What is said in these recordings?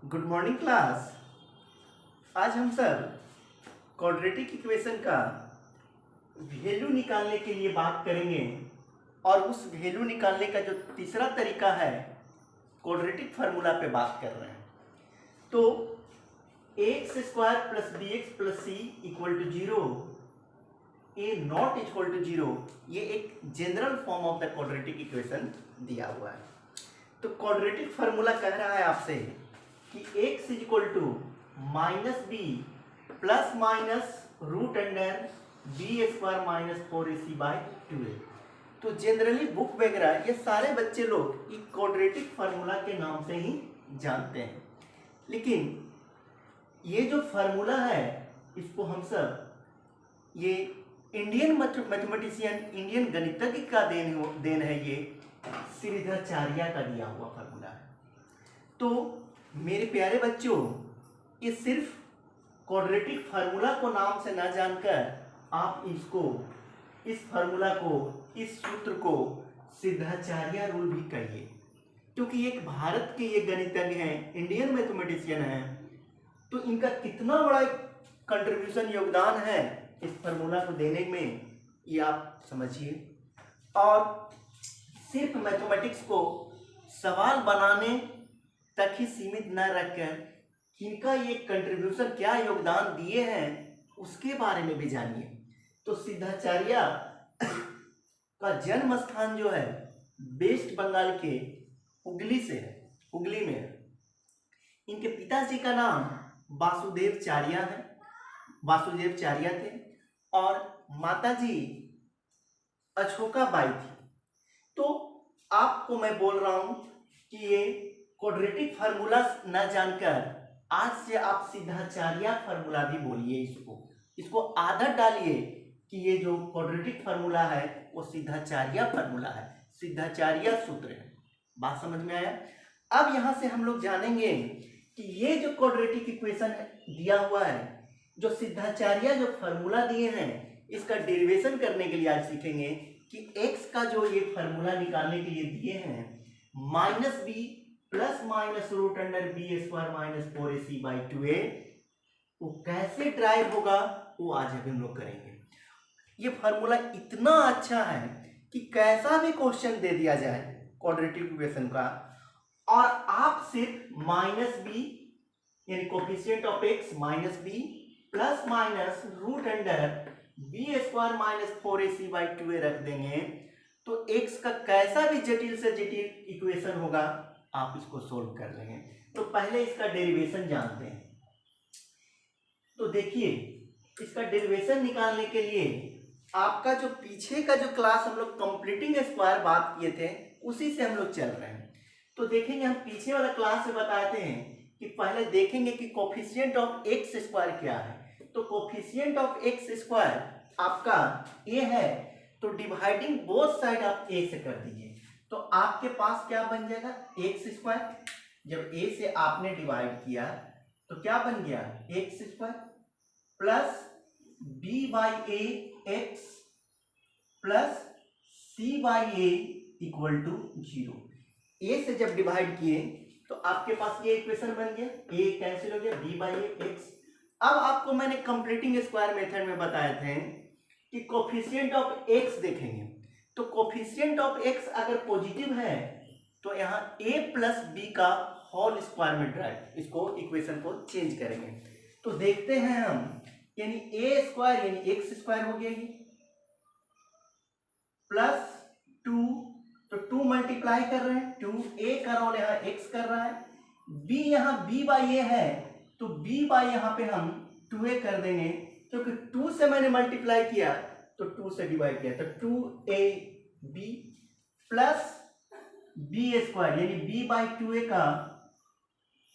Good morning class. आज हम सब क्वाड्रेटिक इक्वेशन का वैल्यू निकालने के लिए बात करेंगे और उस वैल्यू निकालने का जो तीसरा तरीका है क्वाड्रेटिक फार्मूला पे बात कर रहे हैं। तो x square plus b x plus c equal to zero, a not equal to zero, ये एक general form of the quadratic equation दिया हुआ है। तो क्वाड्रेटिक फार्मूला कह रहा है आपसे कि x is equal to minus b plus minus root under b square minus 4ac by 2a। तो जनरली बुक वगैरह ये सारे बच्चे लोग एक क्वाड्रेटिक फार्मूला के नाम से ही जानते हैं, लेकिन ये जो फार्मूला है इसको हम सब ये इंडियन मैथमेटिशियन, इंडियन गणितज्ञ का देन है, ये श्रीधराचार्य का दिया हुआ फार्मूला है। तो मेरे प्यारे बच्चों, ये सिर्फ क्वाड्रेटिक फार्मूला को नाम से ना जानकर आप इसको, इस फार्मूला को, इस सूत्र को श्रीधराचार्य रूल भी कहिए, क्योंकि एक भारत के ये गणितज्ञ हैं, इंडियन मैथमेटिशियन हैं। तो इनका कितना बड़ा कंट्रीब्यूशन, योगदान है इस फार्मूला को देने में, ये आप समझिए। और सिर्फ मैथमेटिक्स को सवाल बनाने तक ही सीमित न रखकर इनका ये कंट्रीब्यूशन, क्या योगदान दिए हैं, उसके बारे में भी जानिए। तो सिद्धाचार्य का जन्म स्थान जो है वेस्ट बंगाल के हुगली से है, हुगली में है। इनके पिताजी का नाम वासुदेवचार्य है, वासुदेवचार्य थे, और माताजी अशोकाबाई थी। तो आपको मैं बोल रहा हूं कि ये क्वाड्रेटिक फार्मूला न जानकर आज से आप सिद्धाचार्य फार्मूला भी बोलिए, इसको आदत डालिए कि ये जो क्वाड्रेटिक फार्मूला है वो सिद्धाचार्य फार्मूला है, सिद्धाचार्य सूत्र है। बात समझ में आया? अब यहां से हम लोग जानेंगे कि ये जो क्वाड्रेटिक इक्वेशन दिया हुआ है, जो सिद्धाचार्य जो फार्मूला दिए हैं, इसका डेरिवेशन करने के लिए आज सीखेंगे कि x का जो ये फार्मूला निकालने के लिए दिए हैं, minus b plus minus root under b square minus 4ac by 2a, वो कैसे ड्राइव होगा वो आज हम लोग करेंगे। ये फार्मूला इतना अच्छा है कि कैसा भी क्वेश्चन दे दिया जाए क्वाड्रेटिक इक्वेशन का, और आप सिर्फ माइनस बी यानी coefficient of x minus b plus minus root under b square minus 4ac by 2a रख देंगे, तो x का कैसा भी जटिल से जटिल इक्वेशन होगा आप इसको सोल्व कर लेंगे। तो पहले इसका डेरिवेशन जानते हैं। तो देखिए, इसका डेरिवेशन निकालने के लिए आपका जो पीछे का जो क्लास हम लोग कंप्लीटिंग स्क्वायर बात किए थे, उसी से हम लोग चल रहे हैं। तो देखेंगे, हम पीछे वाला क्लास में बताते हैं कि पहले देखेंगे कि कोफिशिएंट ऑफ एक्स स्क्वायर क्या है। तो कोफिशिएंट ऑफ एक्स स्क्वायर आपका ए है, तो डिवाइडिंग बोथ साइड आप ए से कर दीजिए, तो आपके पास क्या बन जाएगा, एक्स स्क्वायर। जब ए से आपने डिवाइड किया तो क्या बन गया, x square plus b by a x plus c by a equal to 0। A से जब डिवाइड किए तो आपके पास ये इक्वेशन बन गया, ए कैंसिल हो गया, बी बाई ए एक्स। अब आपको मैंने कंप्लीटिंग स्क्वायर मेथड में बताए थे कि कोफिशिएंट ऑफ एक्स देखेंगे। तो कोफिशिएंट ऑफ एक्स अगर पॉजिटिव है तो यहाँ a प्लस बी का होल स्क्वायर में ड्राइव, इसको इक्वेशन को चेंज करेंगे। तो देखते हैं हम, यानी a स्क्वायर यानी एक्स स्क्वायर हो गया, प्लस 2, तो 2 मल्टीप्लाई कर रहे हैं, 2a का रोल यहाँ x कर रहा है, b यहाँ b बाई ए है, तो b बाई यहाँ पे हम 2a कर देंगे, क्योंकि 2 से मैंने मल्टीप्लाई किया तो 2 से डिवाइड किया, तो 2ab प्लस बी स्क्वायर यानी b बाई 2a का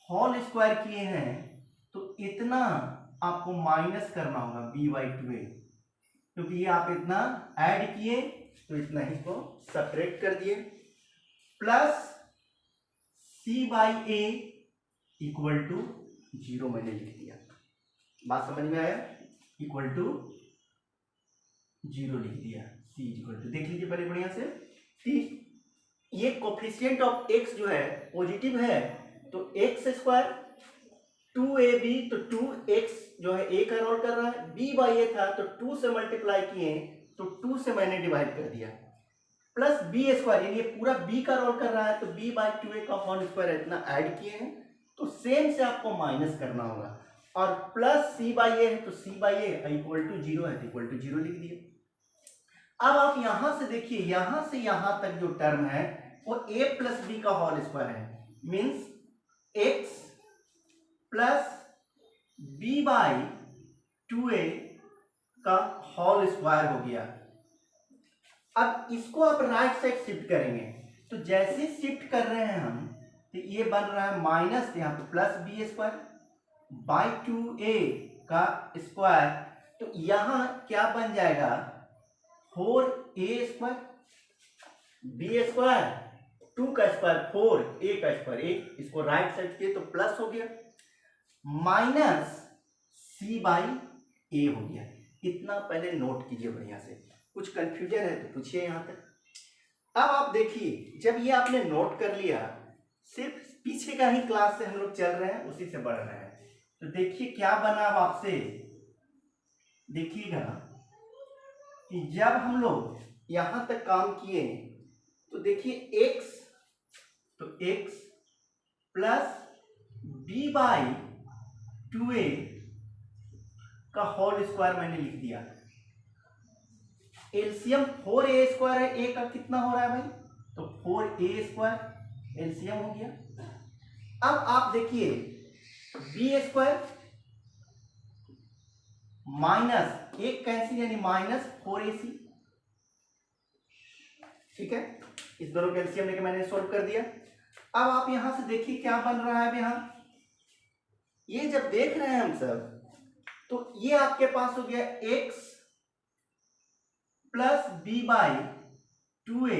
होल स्क्वायर किए हैं, तो इतना आपको माइनस करना होगा b बाई 2a, क्योंकि ये आप इतना ऐड किए तो इतना ही को सेपरेट कर दिए, plus c by a equal to 0 मैंने लिख दिया। बात समझ में आया? इक्वल टू 0 लिख दिया, c इक्वल टू, देख लीजिए पहले बढ़िया से। ये कोफिशिएंट ऑफ x जो है पॉजिटिव है, तो एक्स स्क्वायर 2ab, तो 2x जो है a का रोल कर रहा है, b बाई a था तो 2 से मल्टीप्लाई किए तो 2 से मैंने डिवाइड कर दिया, प्लस बी स्क्वायर यानी ये पूरा b का रोल कर रहा है तो b बाई 2a का होल स्क्वायर इतना ऐड किए हैं, तो सेम से आपको माइनस करना होगा, और प्लस c बाई a है तो c by a equal to 0 है तो इक्वल टू 0 लिख दिए। अब आप यहां से देखिए, यहां से यहां तक जो टर्म है वो a प्लस बी का होल स्क्वायर है, means x plus b by 2a का होल स्क्वायर हो गया। अब इसको आप राइट साइड शिफ्ट करेंगे, तो जैसे शिफ्ट कर रहे हैं हम तो ये बन रहा है माइनस, यहाँ पे plus B square by 2a का स्क्वायर, तो यहाँ क्या बन जाएगा 4a स्क्वायर, बी स्क्वायर 2 का स्क्वायर 4, a का स्क्वायर 1, इसको राइट साइड किए तो प्लस हो गया, माइनस c बाई a हो गया। इतना पहले नोट कीजिए बढ़िया से, कुछ कंफ्यूजन है तो पूछिए यहाँ तक। अब आप देखिए, जब ये आपने नोट कर लिया, सिर्फ पीछे का ही क्लास से हम लोग चल रहे हैं, उसी से बढ़ रहे हैं, तो देखिए क्या बना। अब आपसे देखिएगा कि जब हम लोग यहां तक काम किए तो देखिए x, तो x plus b by 2a का होल स्क्वायर मैंने लिख दिया। एलसीएम 4a स्क्वायर है, a का कितना हो रहा है भाई, तो 4a स्क्वायर एलसीएम हो गया। अब आप देखिए b स्क्वायर माइनस एक कैंसिल यानी माइनस 4ac, ठीक है, इस दोनों का एलसीएम लेके मैंने सॉल्व कर दिया। अब आप यहां से देखिए क्या बन रहा है। अब यहां ये जब देख रहे हैं हम सब, तो ये आपके पास हो गया x plus b by 2a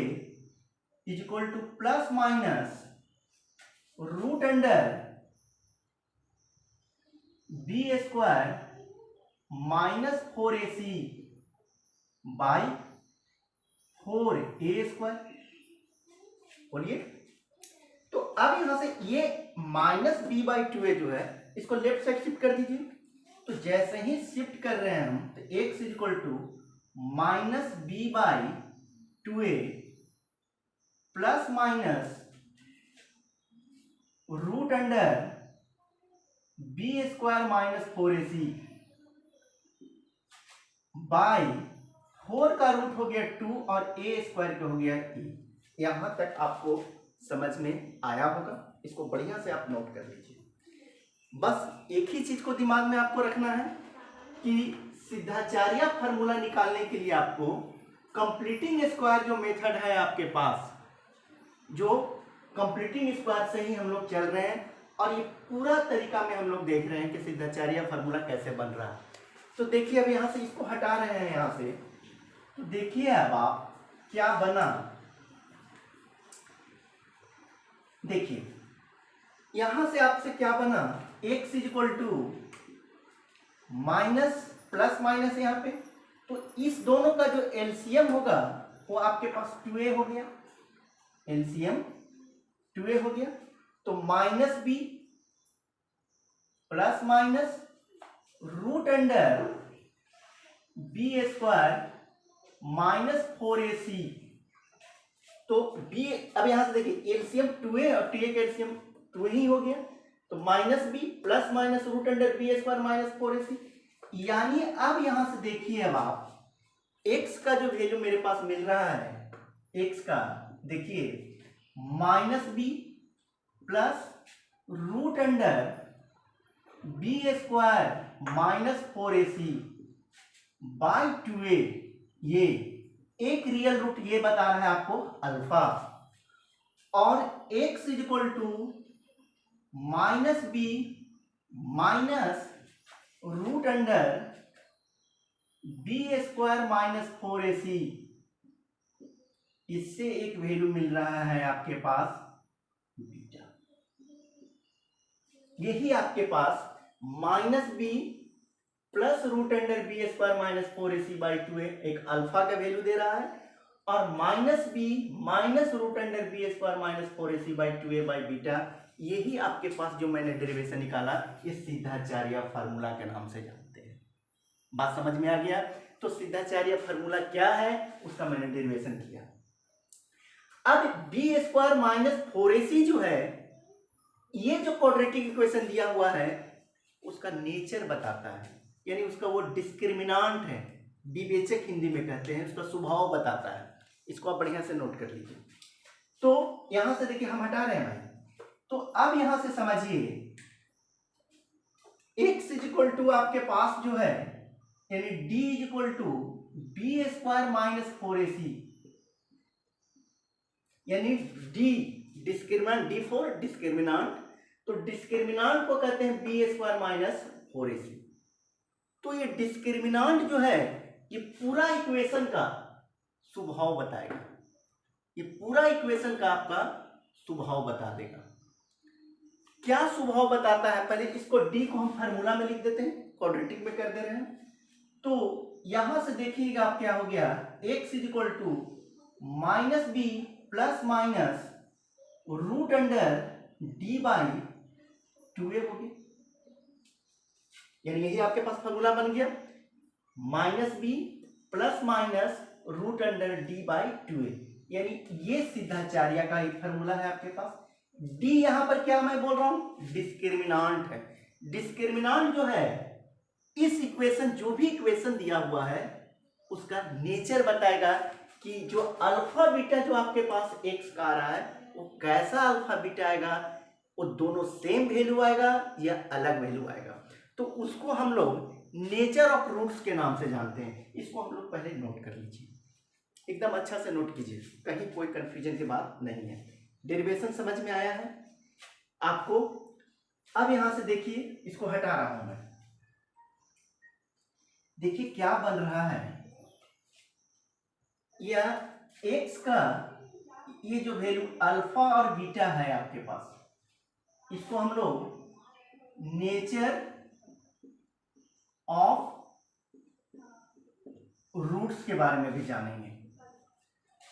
is equal to plus minus root under b square minus 4ac by 4a square. बोलिए, तो अब यहां से ये माइनस बी बाई 2a जो है इसको लेफ्ट साइड शिफ्ट कर दीजिए, तो जैसे ही शिफ्ट कर रहे हैं हम तो x is equal to minus b by 2a plus minus root under b square minus 4ac by 4 का रूट हो गया 2 और a स्क्वायर का हो गया e। यहां तक आपको समझ में आया होगा, इसको बढ़िया से आप नोट कर लीजिए। बस एक ही चीज को दिमाग में आपको रखना है कि सिद्धाचार्य फार्मूला निकालने के लिए आपको कंप्लीटिंग स्क्वायर जो मेथड है आपके पास, जो कंप्लीटिंग स्क्वायर से ही हम लोग चल रहे हैं, और ये पूरा तरीका में हम लोग देख रहे हैं कि सिद्धाचार्य फार्मूला कैसे बन रहा है। तो देखिए अब यहां से इसको हटा रहे हैं यहां से, तो देखिए अब आप क्या बना। देखिए यहां से आपसे क्या बना, x is equal to minus plus minus यहाँ पे, तो इस दोनों का जो एलसीएम होगा वो आपके पास 2a हो गया, एलसीएम 2a हो गया, तो minus b plus minus root under b square minus 4ac, तो b अब यहां से देखिए एलसीएम 2a और 2a का एलसीएम 2 ही हो गया, तो minus b plus minus root under b square minus 4ac, यानी अब यहां से देखिए अब आप x का जो वैल्यू मेरे पास मिल रहा है, x का देखिए minus b plus root under b square minus 4ac by 2a, ये एक रियल रूट ये बता रहा है आपको अल्फा, और x is equal to minus b minus root under b square minus 4ac, इससे एक वैल्यू मिल रहा है आपके पास बीटा। यही आपके पास minus b plus root under b square minus 4ac by 2a एक अल्फा का वैल्यू दे रहा है, और minus b minus root under b square minus 4ac by 2a by beta यही आपके पास जो मैंने डेरिवेशन निकाला ये सिद्धाचार्य फार्मूला के नाम से जानते हैं। बात समझ में आ गया? तो सिद्धाचार्य फार्मूला क्या है उसका मैंने डेरिवेशन किया। अब बी स्क्वायर माइनस 4ac जो है, ये जो क्वाड्रेटिक इक्वेशन दिया हुआ है उसका नेचर बताता है, यानी उसका वो डिस्क्रिमिनांट है, विवेचक हिंदी में कहते हैं, उसका स्वभाव बताता है। इसको आप बढ़िया से नोट कर लीजिए। तो यहां से देखिए हम हटा रहे हैं भाई, तो अब यहां से समझिए x इज इक्वल टू आपके पास जो है यानी d is equal to b square minus 4ac, यानी d discriminant, d for discriminant, तो डिस्क्रिमिनांट को कहते हैं बी स्क्वायर माइनस 4ac। तो ये डिस्क्रिमिनांट जो है ये पूरा इक्वेशन का स्वभाव बताएगा, ये पूरा इक्वेशन का आपका स्वभाव बता देगा। क्या स्वभाव बताता है? पहले इसको d को हम फार्मूला में लिख देते हैं, क्वाड्रेटिक में कर दे रहे हैं। तो यहां से देखिएगा आप क्या हो गया, x is equal to minus b plus minus root under d by 2a हो गया, यानी यही आपके पास फार्मूला बन गया, minus b plus minus root under d by 2a, यानी ये सिद्धाचार्य का एक फार्मूला है आपके पास। d यहां पर क्या मैं बोल रहा हूं, डिस्क्रिमिनांट है। डिस्क्रिमिनांट जो है इस इक्वेशन, जो भी इक्वेशन दिया हुआ है उसका नेचर बताएगा कि जो अल्फा बीटा जो आपके पास x का आ रहा है वो कैसा अल्फा बीटा आएगा, वो दोनों सेम वैल्यू आएगा या अलग वैल्यू आएगा। तो उसको हम लोग नेचर ऑफ रूट्स के नाम से जानते हैं। इसको हम लोग पहले नोट कर लीजिए, एकदम अच्छा से नोट कीजिए, कहीं कोई कंफ्यूजन की बात नहीं है। डेरिवेशन समझ में आया है आपको? अब यहां से देखिए, इसको हटा रहा हूं मैं, देखिए क्या बन रहा है, या x का ये जो वैल्यू अल्फा और बीटा है आपके पास, इसको हम लोग नेचर ऑफ रूट्स के बारे में भी जानेंगे।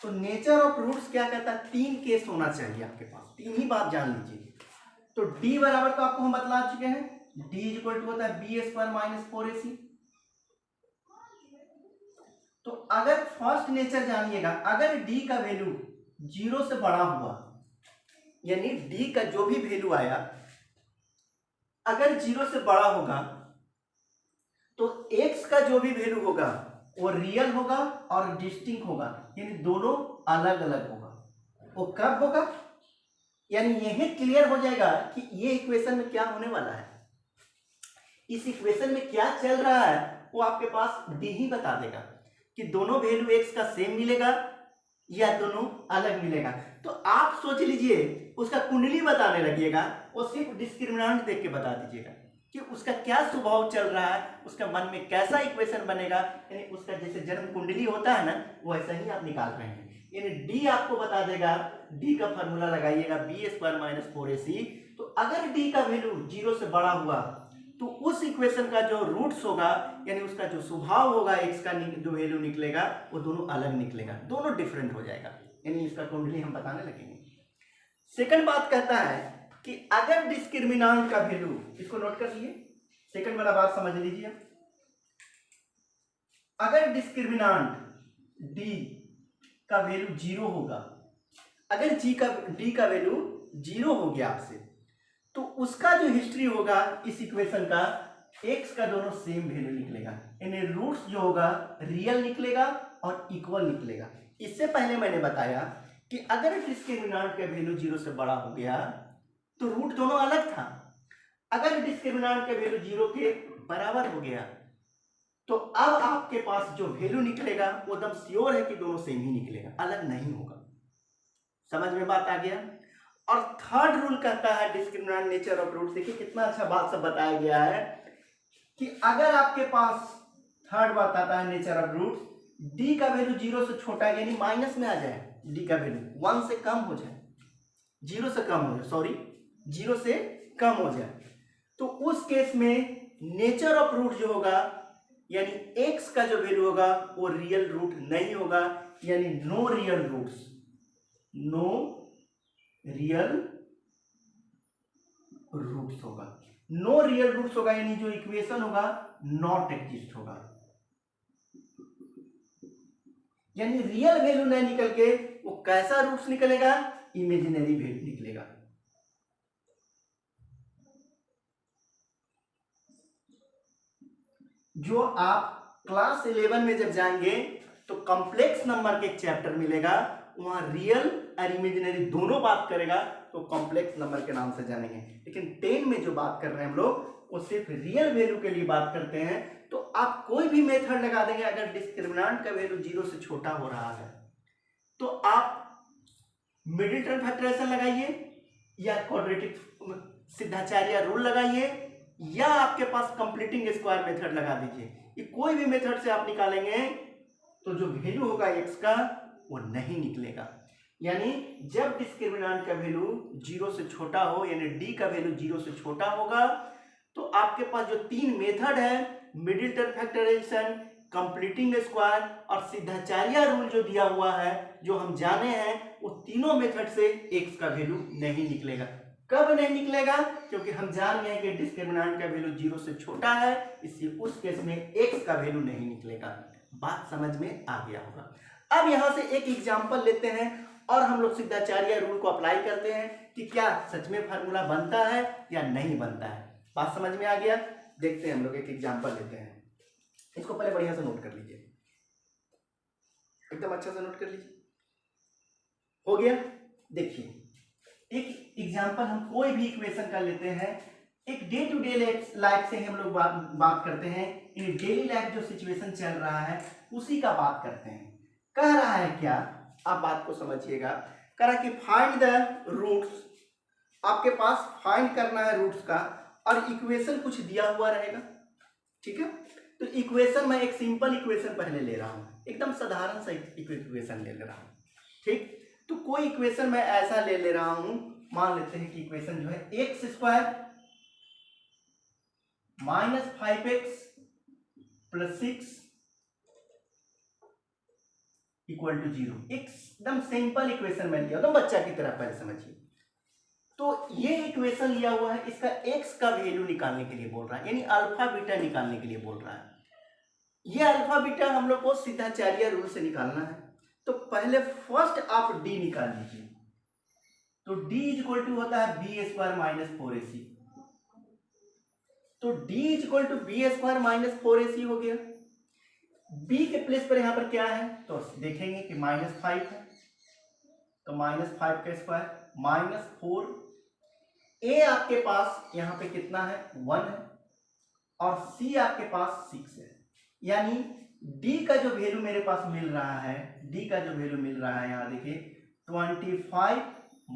तो नेचर ऑफ रूट्स क्या कहता है, 3 केस होना चाहिए आपके पास, 3 ही बात जान लीजिए। तो d बराबर तो आपको हम बतला चुके हैं, d इज इक्वल टू होता है बी स्क्वायर माइनस 4ac। तो अगर फर्स्ट नेचर जानिएगा, अगर d का वैल्यू 0 से बड़ा हुआ, यानी d का जो भी वैल्यू आया अगर 0 से बड़ा होगा तो x का जो भी वैल्यू होगा वो रियल होगा और डिस्टिंक्ट होगा, यानी दोनों अलग अलग होगा। वो कब होगा, यानी यही क्लियर हो जाएगा कि ये इक्वेशन में क्या होने वाला है, इस इक्वेशन में क्या चल रहा है, वो आपके पास d ही बता देगा कि दोनों वैल्यू x का सेम मिलेगा या दोनों अलग मिलेगा। तो आप सोच लीजिए, उसका कुंडली बताने लगिएगा, वो सिर्फ डिस्क्रिमिनांट देख के बता दीजिएगा कि उसका क्या स्वभाव चल रहा है, उसका मन में कैसा इक्वेशन बनेगा, यानी उसका जैसे जन्म कुंडली होता है ना, वैसा ही आप निकाल रहे हैं। यानी d आपको बता देगा, d का फार्मूला लगाइएगा बी स्क्वायर माइनस 4ac। तो अगर d का वैल्यू 0 से बड़ा हुआ तो उस इक्वेशन का जो रूट्स होगा, यानी उसका जो स्वभाव होगा, x का जो वैल्यू निकलेगा वो दोनों अलग निकलेगा, दोनों डिफरेंट हो जाएगा, यानी इसका कुंडली हम बताने लगेंगे। सेकंड बात कहता है कि अगर डिस्क्रिमिनांट का वैल्यू, इसको नोट कर लिए, सेकंड वाला बात समझ लीजिए, अगर डिस्क्रिमिनांट d का वैल्यू 0 होगा, अगर d का वैल्यू 0 हो गया आपसे, तो उसका जो हिस्ट्री होगा इस इक्वेशन का, x का दोनों सेम वैल्यू निकलेगा, यानी रूट्स जो होगा रियल निकलेगा और इक्वल निकलेगा। इससे पहले मैंने बताया कि अगर डिस्क्रिमिनांट का वैल्यू 0 से बड़ा हो गया तो रूट दोनों अलग था, अगर डिस्क्रिमिनांट का वैल्यू 0 के बराबर हो गया तो अब आपके पास जो वैल्यू निकलेगा वो एकदम श्योर है कि दोनों सेम ही निकलेगा, अलग नहीं होगा। समझ में बात आ गया? और थर्ड रूल कहता है डिस्क्रिमिनेंट नेचर ऑफ रूट्स, देखिए कितना अच्छा बात सब बताया गया है कि अगर आपके पास थर्ड बात आता है नेचर ऑफ रूट्स, d का वैल्यू 0 से छोटा यानी माइनस में आ जाए, d का वैल्यू 1 से कम हो जाए, 0 से कम हो जाए, सॉरी 0 से कम हो जाए, तो उस केस में नेचर ऑफ रूट जो होगा, यानी x का जो वैल्यू होगा वो रियल रूट नहीं होगा, यानी no real roots, no real roots होगा। नो रियल रूट्स होगा, यानी जो इक्वेशन होगा नॉट एग्जिस्ट होगा, यानी रियल वैल्यू नहीं निकल के वो कैसा रूट्स निकलेगा, इमेजिनरी वैल्यू निकलेगा। जो आप क्लास 11 में जब जाएंगे तो कॉम्प्लेक्स नंबर के एक चैप्टर मिलेगा, वहां रियल और इमेजिनरी दोनों बात करेगा, तो कॉम्प्लेक्स नंबर के नाम से जानेंगे। लेकिन 10 में जो बात कर रहे हैं हम लोग वो सिर्फ रियल वैल्यू के लिए बात करते हैं। तो आप कोई भी मेथड लगा देंगे, अगर डिस्क्रिमिनेंट का वैल्यू 0 से छोटा हो रहा है तो आप मिडिल टर्म फैक्टराइजेशन लगाइए, या क्वाड्रेटिक सिद्धाचार्य रूल लगाइए, या आपके पास कंप्लीटिंग स्क्वायर मेथड लगा दीजिए। ये कोई भी मेथड से आप निकालेंगे तो जो वैल्यू होगा x का वो नहीं निकलेगा। यानी जब डिस्क्रिमिनेंट का वैल्यू 0 से छोटा हो, यानी d का वैल्यू 0 से छोटा होगा, तो आपके पास जो तीन मेथड है, middle term factorisation, completing square और सिद्धाचार्य रूल जो दिया हुआ है, जो हम जाने हैं, वो तीनों मेथड से x का वैल्यू नहीं निकलेगा। कब नहीं निकलेगा? क्योंकि हम जान गए कि डिस्क्रिमिनेंट का वैल्यू 0 से छोटा है, इसलिए उस केस में x का वैल्यू नहीं निकलेगा। बात समझ में आ गया होगा। अब यहां से एक एग्जांपल लेते हैं और हम लोग सिद्धाचार्य रूल को अप्लाई करते हैं कि क्या सच में फार्मूला बनता है या नहीं बनता है। बात समझ में आ गया? देखते हैं, हम लोग एक एग्जांपल लेते हैं। इसको पहले बढ़िया से नोट कर लीजिए, एकदम अच्छा से नोट कर लीजिए। हो गया? देखिए, एक एग्जांपल हम कोई भी इक्वेशन का लेते हैं, एक डे टू डे लाइफ से हम लोग बात करते हैं। इन डेली लाइफ जो सिचुएशन चल रहा है उसी का बात करते हैं। कह रहा है क्या, आप बात को समझिएगा। कह रहा है कि फाइंड द रूट्स, आपके पास फाइंड करना है रूट्स का, और इक्वेशन कुछ दिया हुआ रहेगा, ठीक है। तो इक्वेशन मैं एक सिंपल इक्वेशन पहले ले रहा हूं, एकदम साधारण सा इक्वेशन ले रहा हूं, ठीक। तो कोई इक्वेशन मैं ऐसा ले रहा हूं, मान लेते हैं कि इक्वेशन जो है x square minus 5x plus 6 equal to 0। एकदम सिंपल इक्वेशन मैं लिया, तो बच्चा की तरह पहले समझिए। तो ये इक्वेशन लिया हुआ है, इसका x का वैल्यू निकालने के लिए बोल रहा है, यानी अल्फा बीटा निकालने के लिए बोल रहा है। ये अल्फा बीटा हम लोग को सिद्धाचार्य रूल से निकालना है। तो पहले फर्स्ट आप d निकाल लीजिए। तो d इक्वल टू होता है बी स्क्वायर माइनस 4ac। तो d equal to b square minus 4ac हो गया। b के प्लेस पर यहां पर क्या है, तो देखेंगे कि -5 है, तो -5 का स्क्वायर माइनस 4। a आपके पास यहां पे कितना है, 1 है, और c आपके पास 6 है। यानी d का जो वैल्यू मेरे पास मिल रहा है, d का जो वैल्यू मिल रहा है, यहां देखिए 25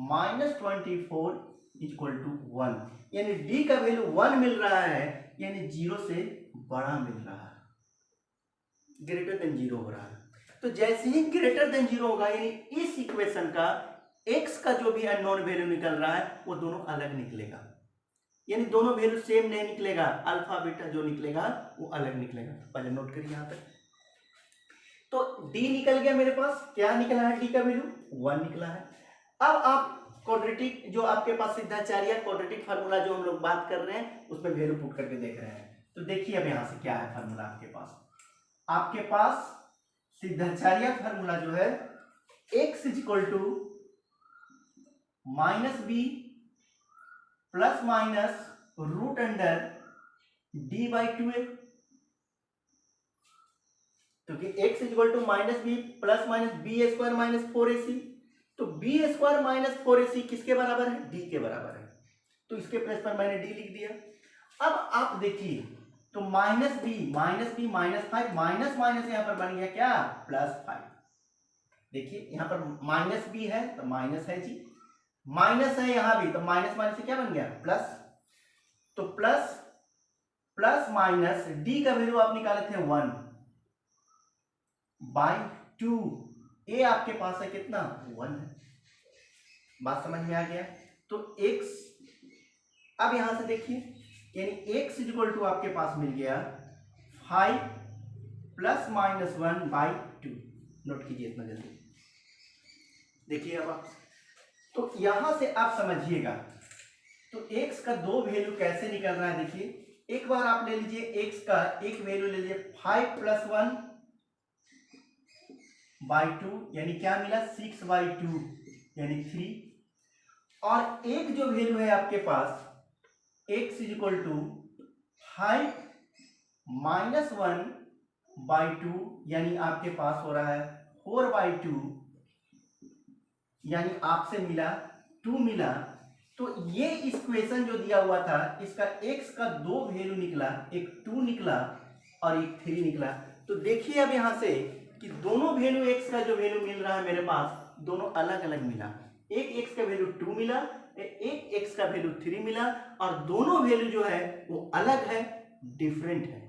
माइनस 24 इक्वल टू 1। यानी d का वैल्यू 1 मिल रहा है, यानी 0 से बड़ा मिल रहा है, ग्रेटर देन 0 हो रहा है। तो जैसे ही ग्रेटर देन 0 होगा, यानी इस इक्वेशन का x का जो भी अननोन वैल्यू निकल रहा है वो दोनों अलग निकलेगा, यानी दोनों वैल्यू सेम नहीं निकलेगा, अल्फा बीटा जो निकलेगा वो अलग निकलेगा। तो पहले नोट करिए यहां तक। तो d निकल गया मेरे पास, क्या निकला है, d का वैल्यू 1 निकला है। अब आप क्वाड्रेटिक जो आपके पास सिद्धाचार्य क्वाड्रेटिक फार्मूला जो हम लोग बात कर रहे हैं उसमें वैल्यू पुट करके देख रहे हैं। तो देखिए अब यहां से क्या है फार्मूला आपके पास सिद्धाचार्य फार्मूला जो है x equal to minus b plus minus root under d by 2a। क्योंकि x equal to minus b plus minus b square minus 4ac, तो बी स्क्वायर माइनस 4ac किसके बराबर है, d के बराबर है। तो इसके प्लेस पर मैंने d लिख दिया। अब आप देखिए, तो minus b minus 5, minus minus यहां पर बन गया क्या, +5। देखिए यहां पर माइनस बी है तो माइनस है जी, माइनस है यहां भी, तो माइनस माइनस से क्या बन गया, प्लस। तो प्लस प्लस माइनस डी का वैल्यू आप निकाले थे 1 बाई 2, ए आपके पास है कितना, 1 है। बात समझ में आ गया? तो x, अब यहां से देखिए, यानी x इक्वल टू आपके पास मिल गया 5 प्लस माइनस 1 बाई 2। नोट कीजिए इतना जल्दी, देखिए अब आप, तो यहां से आप समझिएगा तो x का दो वैल्यू कैसे निकल रहा है देखिए, एक बार आप ले लीजिए x का एक वैल्यू ले लीजिए 5 + 1/2 यानी क्या मिला 6/2 यानी 3। और एक जो वैल्यू है आपके पास x = 5 - 1/2 यानी आपके पास हो रहा है 4/2 यानी आपसे मिला 2 मिला। तो ये इक्वेशन जो दिया हुआ था इसका x का दो वैल्यू निकला, एक 2 निकला और एक 3 निकला। तो देखिए अब यहां से कि दोनों वैल्यू x का जो वैल्यू मिल रहा है मेरे पास दोनों अलग अलग मिला। एक x का वैल्यू 2 मिला, एक x का वैल्यू 3 मिला और दोनों वैल्यू जो है वो अलग है, डिफरेंट है।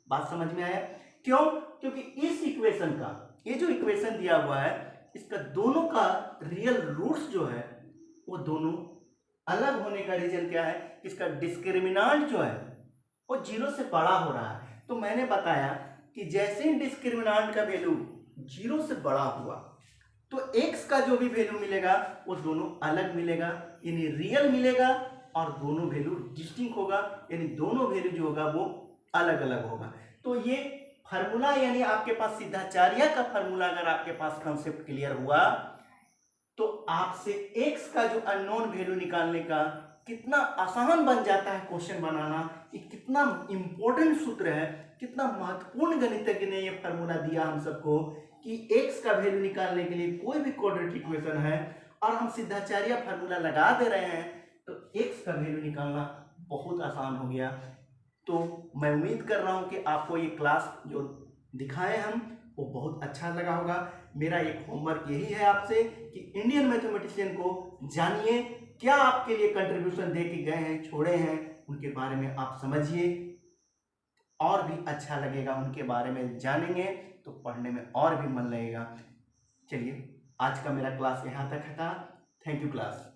बात समझ में आया? क्यों? क्योंकि इस इक्वेशन का ये जो इक्वेशन दिया हुआ है इसका दोनों का रियल रूट्स जो है वो दोनों अलग होने का रीजन क्या है, इसका डिस्क्रिमिनांट जो है वो 0 से बड़ा हो रहा है। तो मैंने बताया कि जैसे ही डिस्क्रिमिनांट का वैल्यू 0 से बड़ा हुआ तो x का जो भी वैल्यू मिलेगा वो दोनों अलग मिलेगा, यानी रियल मिलेगा और दोनों वैल्यू डिस्टिंक्ट होगा, यानी दोनों वैल्यू जो होगा वो अलग अलग होगा। तो ये फार्मूला यानी आपके पास सिद्धाचार्य का फार्मूला अगर आपके पास कॉन्सेप्ट क्लियर हुआ तो आपसे x का जो अननोन वैल्यू निकालने का कितना आसान बन जाता है क्वेश्चन बनाना। ये कितना इंपॉर्टेंट सूत्र है, कितना महत्वपूर्ण गणितज्ञ ने ये फार्मूला दिया हम सबको कि x का वैल्यू निकालने के लिए कोई भी क्वाड्रेटिक इक्वेशन है और हम सिद्धाचार्य फार्मूला लगा दे रहे हैं तो x का वैल्यू निकालना बहुत आसान हो गया। तो मैं उम्मीद कर रहा हूँ कि आपको ये क्लास जो दिखाए हम वो बहुत अच्छा लगा होगा। मेरा एक होमवर्क यही है आपसे कि इंडियन मैथमेटिशियन को जानिए, क्या आपके लिए कंट्रीब्यूशन दे के गए हैं, छोड़े हैं, उनके बारे में आप समझिए, और भी अच्छा लगेगा। उनके बारे में जानेंगे तो पढ़ने में और भी मन लगेगा। चलिए आज का मेरा क्लास यहाँ तक था। Thank you class.